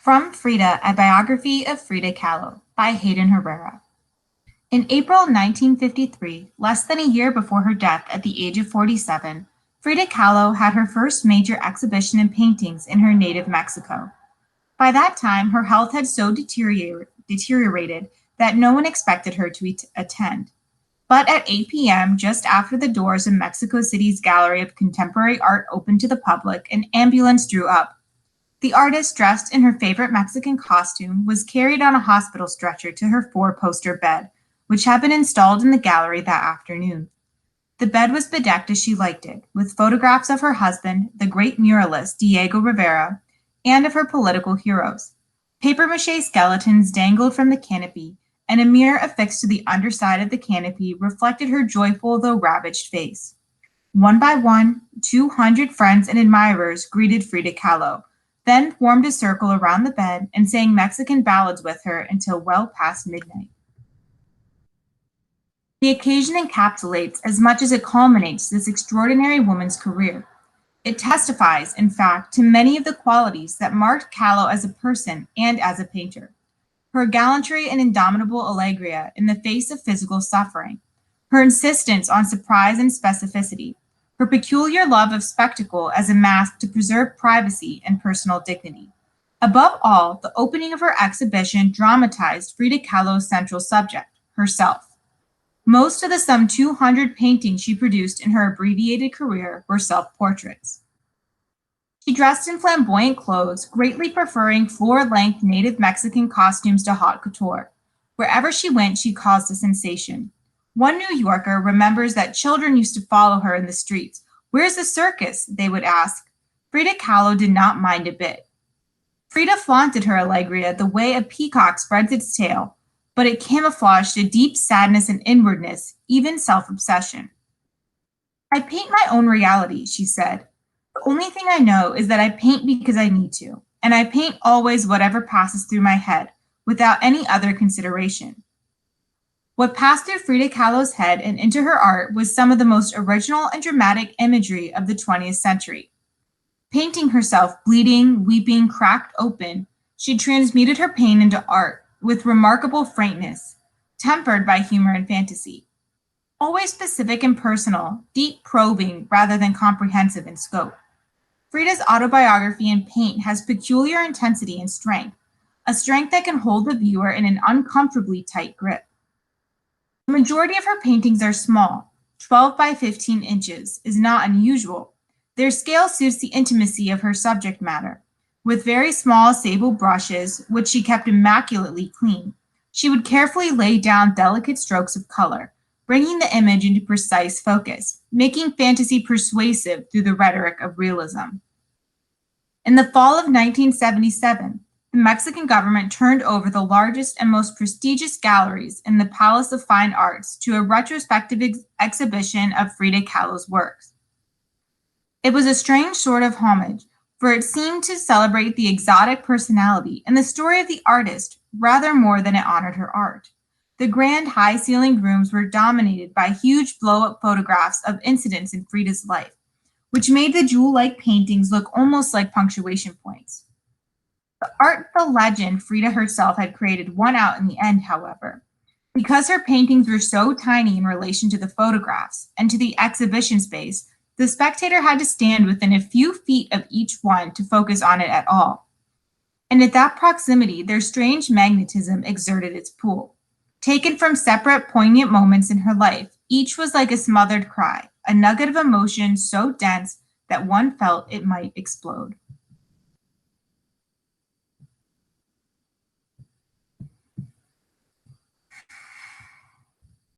From Frida, a biography of Frida Kahlo by Hayden Herrera. In April 1953, less than a year before her death at the age of 47, Frida Kahlo had her first major exhibition in paintings in her native Mexico. By that time, her health had so deteriorated that no one expected her to attend. But at 8 p.m., just after the doors of Mexico City's Gallery of Contemporary Art opened to the public, an ambulance drew up. The artist, dressed in her favorite Mexican costume, was carried on a hospital stretcher to her four-poster bed, which had been installed in the gallery that afternoon. The bed was bedecked as she liked it, with photographs of her husband, the great muralist Diego Rivera, and of her political heroes. Papier-mâché skeletons dangled from the canopy, and a mirror affixed to the underside of the canopy reflected her joyful though ravaged face. One by one, 200 friends and admirers greeted Frida Kahlo, then formed a circle around the bed and sang Mexican ballads with her until well past midnight. The occasion encapsulates as much as it culminates this extraordinary woman's career. It testifies, in fact, to many of the qualities that marked Kahlo as a person and as a painter. Her gallantry and indomitable allegria in the face of physical suffering, her insistence on surprise and specificity, her peculiar love of spectacle as a mask to preserve privacy and personal dignity. Above all, the opening of her exhibition dramatized Frida Kahlo's central subject, herself. Most of the some 200 paintings she produced in her abbreviated career were self-portraits. She dressed in flamboyant clothes, greatly preferring floor-length native Mexican costumes to haute couture. Wherever she went, she caused a sensation. One New Yorker remembers that children used to follow her in the streets. "Where's the circus?" they would ask. Frida Kahlo did not mind a bit. Frida flaunted her allegria the way a peacock spreads its tail, but it camouflaged a deep sadness and inwardness, even self-obsession. "I paint my own reality," she said. "The only thing I know is that I paint because I need to, and I paint always whatever passes through my head, without any other consideration." What passed through Frida Kahlo's head and into her art was some of the most original and dramatic imagery of the 20th century. Painting herself bleeding, weeping, cracked open, she transmuted her pain into art with remarkable frankness, tempered by humor and fantasy. Always specific and personal, deep probing rather than comprehensive in scope. Frida's autobiography in paint has peculiar intensity and strength, a strength that can hold the viewer in an uncomfortably tight grip. The majority of her paintings are small. 12 by 15 inches is not unusual. Their scale suits the intimacy of her subject matter. With very small sable brushes, which she kept immaculately clean, she would carefully lay down delicate strokes of color, bringing the image into precise focus, making fantasy persuasive through the rhetoric of realism. In the fall of 1977, the Mexican government turned over the largest and most prestigious galleries in the Palace of Fine Arts to a retrospective exhibition of Frida Kahlo's works. It was a strange sort of homage, for it seemed to celebrate the exotic personality and the story of the artist rather more than it honored her art. The grand high-ceilinged rooms were dominated by huge blow-up photographs of incidents in Frida's life, which made the jewel-like paintings look almost like punctuation points. The artful legend Frida herself had created won out in the end, however. Because her paintings were so tiny in relation to the photographs and to the exhibition space, the spectator had to stand within a few feet of each one to focus on it at all. And at that proximity, their strange magnetism exerted its pull. Taken from separate, poignant moments in her life, each was like a smothered cry, a nugget of emotion so dense that one felt it might explode.